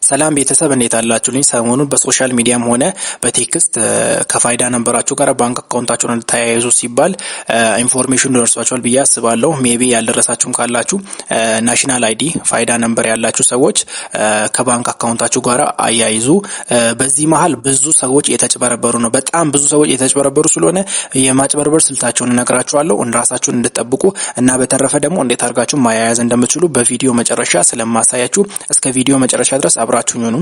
ሰላም ቤተሰብ እንዴት አላችሁልኝ? ሰሞኑን በሶሻል ሚዲያም ሆነ በቴክስት ከፋይዳ ነንበራችሁ ጋር ባንክ አካውንታችሁን እንድታያይዙ ሲባል ኢንፎርሜሽን ደርሷችኋል ብዬ አስባለሁ። ሜቢ ያልደረሳችሁም ካላችሁ ናሽናል አይዲ ፋይዳ ነንበር ያላችሁ ሰዎች ከባንክ አካውንታችሁ ጋር አያይዙ። በዚህ መሀል ብዙ ሰዎች የተጭበረበሩ ነው። በጣም ብዙ ሰዎች የተጭበረበሩ ስለሆነ የማጭበርበር ስልታቸውን እነግራችኋለሁ ራሳችሁን እንድትጠብቁ እና በተረፈ ደግሞ እንዴት አድርጋችሁ ማያያዝ እንደምትችሉ በቪዲዮ መጨረሻ ስለማሳያችሁ እስከ ቪዲዮ መጨረሻ ድረስ አብራችሁኝ ሁኑ።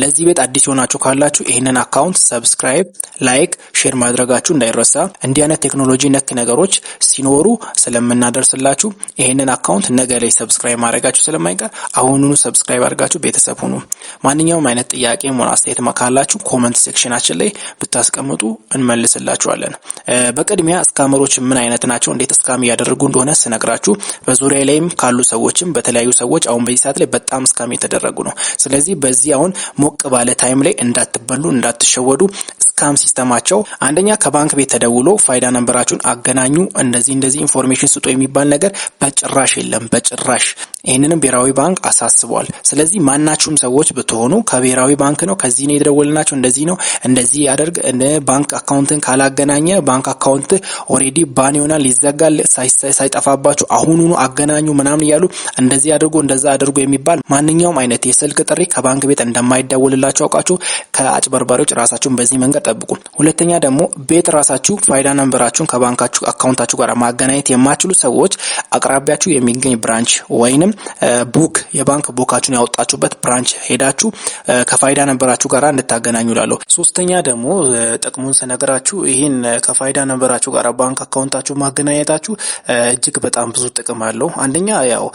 ለዚህ ቤት አዲስ ሆናችሁ ካላችሁ ይሄንን አካውንት ሰብስክራይብ፣ ላይክ፣ ሼር ማድረጋችሁ እንዳይረሳ። እንዲህ አይነት ቴክኖሎጂ ነክ ነገሮች ሲኖሩ ስለምናደርስላችሁ ይሄንን አካውንት ነገ ላይ ሰብስክራይብ ማድረጋችሁ ስለማይቀር አሁኑኑ ሰብስክራይብ አድርጋችሁ ቤተሰብ ሁኑ። ማንኛውም አይነት ጥያቄ ሆነ አስተያየት ካላችሁ ኮሜንት ሴክሽናችን ላይ ብታስቀምጡ እንመልስላችኋለን። በቅድሚያ ስካመሮች ምን አይነት ናቸው፣ እንዴት ስካም እያደረጉ እንደሆነ ስነግራችሁ በዙሪያ ላይም ካሉ ሰዎችም በተለያዩ ሰዎች አሁን በዚህ ሰዓት ላይ በጣም ስካም የተደረጉ ነው። ስለዚህ በዚህ አሁን ሞቅ ባለ ታይም ላይ እንዳትበሉ እንዳትሸወዱ። ስካም ሲስተማቸው አንደኛ ከባንክ ቤት ተደውሎ ፋይዳ ነንበራችሁን አገናኙ፣ እንደዚህ ኢንፎርሜሽን ስጡ የሚባል ነገር በጭራሽ የለም፣ በጭራሽ። ይሄንንም ብሔራዊ ባንክ አሳስቧል። ስለዚህ ማናችሁም ሰዎች ብትሆኑ ከብሔራዊ ባንክ ነው ከዚህ ነው የደወልናችሁ እንደዚህ ያደርግ ባንክ አካውንትን ካላገናኘ ባንክ አካውንት ኦሬዲ ባን ይሆናል፣ ይዘጋል፣ ሳይጠፋባችሁ አሁኑኑ አገናኙ ምናምን እያሉ እንደዚህ አድርጉ እንደዛ አድርጉ የሚባል ማንኛውም አይነት የስልክ ጥሪ ከባንክ ቤት እንደማይደወልላችሁ አውቃችሁ ከአጭበርባሪዎች ራሳችሁን በዚህ መንገድ ጠብቁ። ሁለተኛ ደግሞ ቤት ራሳችሁ ፋይዳ ነንበራችሁን ከባንካችሁ አካውንታችሁ ጋር ማገናኘት የማትችሉ ሰዎች አቅራቢያችሁ የሚገኝ ብራንች ወይንም ቡክ የባንክ ቡካችሁን ያወጣችሁበት ብራንች ሄዳችሁ ከፋይዳ ነንበራችሁ ጋር እንድታገናኙ ላለው። ሶስተኛ ደግሞ ጥቅሙን ስነግራችሁ ይህን ከፋይዳ ነንበራችሁ ጋር ባንክ አካውንታችሁ ማገናኘታችሁ እጅግ በጣም ብዙ ጥቅም አለው። አንደኛ ያው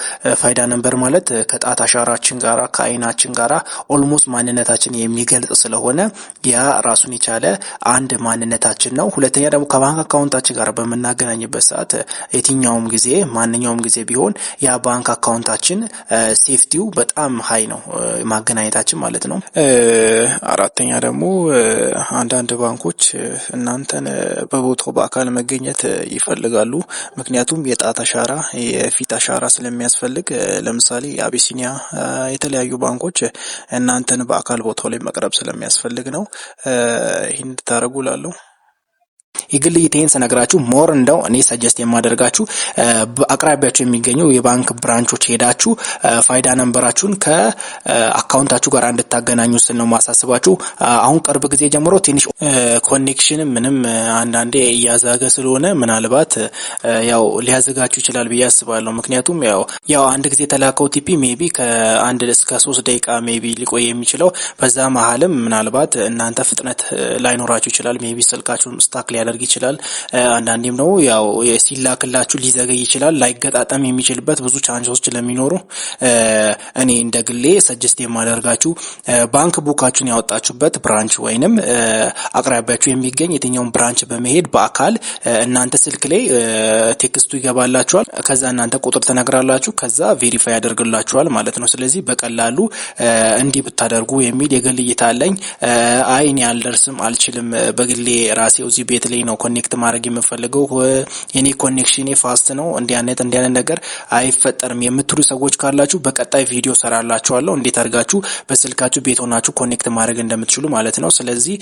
ፋይዳ ነንበር ማለት ከጣት አሻራችን ጋራ ከአይናችን ጋራ ኦልሞስት ማንነታችን የሚገልጽ ስለሆነ ያ ራሱን የቻለ አንድ ማንነታችን ነው። ሁለተኛ ደግሞ ከባንክ አካውንታችን ጋር በመናገናኝበት ሰዓት የትኛውም ጊዜ ማንኛውም ጊዜ ቢሆን ያ ባንክ አካውንታችን ሴፍቲው በጣም ሀይ ነው፣ ማገናኘታችን ማለት ነው። አራተኛ ደግሞ አንዳንድ ባንኮች እናንተን በቦታው በአካል መገኘት ይፈልጋሉ። ምክንያቱም የጣት አሻራ የፊት አሻራ ስለሚያስፈልግ። ለምሳሌ አቢሲኒያ የተለያዩ ባንኮች እናንተን በአካል ቦታው ላይ መቅረብ ስለሚያስፈልግ ነው። ይህን እንድታደርጉ ላለሁ የግል እይታዬን ስነግራችሁ ሞር እንደው እኔ ሰጀስት የማደርጋችሁ በአቅራቢያችሁ የሚገኙ የባንክ ብራንቾች ሄዳችሁ ፋይዳ ነንበራችሁን ከአካውንታችሁ ጋር እንድታገናኙ ስል ነው ማሳስባችሁ። አሁን ቅርብ ጊዜ ጀምሮ ትንሽ ኮኔክሽን ምንም አንዳንዴ እያዛገ ስለሆነ ምናልባት ያው ሊያዘጋችሁ ይችላል ብዬ አስባለሁ። ምክንያቱም ያው አንድ ጊዜ ተላከው ቲፒ ሜቢ ከአንድ እስከ 3 ደቂቃ ሜቢ ሊቆይ የሚችለው በዛ መሀልም ምናልባት እናንተ ፍጥነት ላይኖራችሁ ይችላል። ሜቢ ስልካችሁን ስታክ ሊያደርግ ይችላል። አንዳንዴም ነው ያው ሲላክላችሁ ሊዘገይ ይችላል። ላይገጣጠም የሚችልበት ብዙ ቻንሶች ለሚኖሩ እኔ እንደግሌ ሰጀስት የማደርጋችሁ ባንክ ቡካችሁን ያወጣችሁበት ብራንች ወይንም አቅራቢያችሁ የሚገኝ የትኛውን ብራንች በመሄድ በአካል እናንተ ስልክ ላይ ቴክስቱ ይገባላችኋል። ከዛ እናንተ ቁጥር ተነግራላችሁ፣ ከዛ ቬሪፋይ ያደርግላችኋል ማለት ነው። ስለዚህ በቀላሉ እንዲህ ብታደርጉ የሚል የግል እይታ አለኝ። እኔ አልደርስም አልችልም በግሌ ራሴው እዚህ ቤት ላይ ነው ኮኔክት ማድረግ የምፈልገው የኔ ኮኔክሽኔ ፋስት ነው እንዲህ አይነት ነገር አይፈጠርም የምትሉ ሰዎች ካላችሁ በቀጣይ ቪዲዮ ሰራላችኋለሁ እንዴት አድርጋችሁ በስልካችሁ ቤት ሆናችሁ ኮኔክት ማድረግ እንደምትችሉ ማለት ነው። ስለዚህ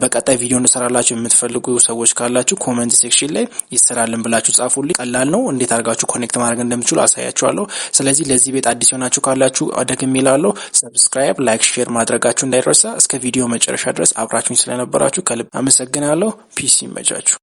በቀጣይ ቪዲዮ እንሰራላችሁ የምትፈልጉ ሰዎች ካላችሁ ኮሜንት ሴክሽን ላይ ይሰራልን ብላችሁ ጻፉልኝ። ቀላል ነው፣ እንዴት አድርጋችሁ ኮኔክት ማድረግ እንደምትችሉ አሳያችኋለሁ። ስለዚህ ለዚህ ቤት አዲስ ሆናችሁ ካላችሁ ደግሜ እላለሁ ሰብስክራይብ፣ ላይክ፣ ሼር ማድረጋችሁ እንዳይረሳ። እስከ ቪዲዮ መጨረሻ ድረስ አብራችሁኝ ስለነበራችሁ ከልብ አመሰግናለሁ። ፒስ ይመቻችሁ።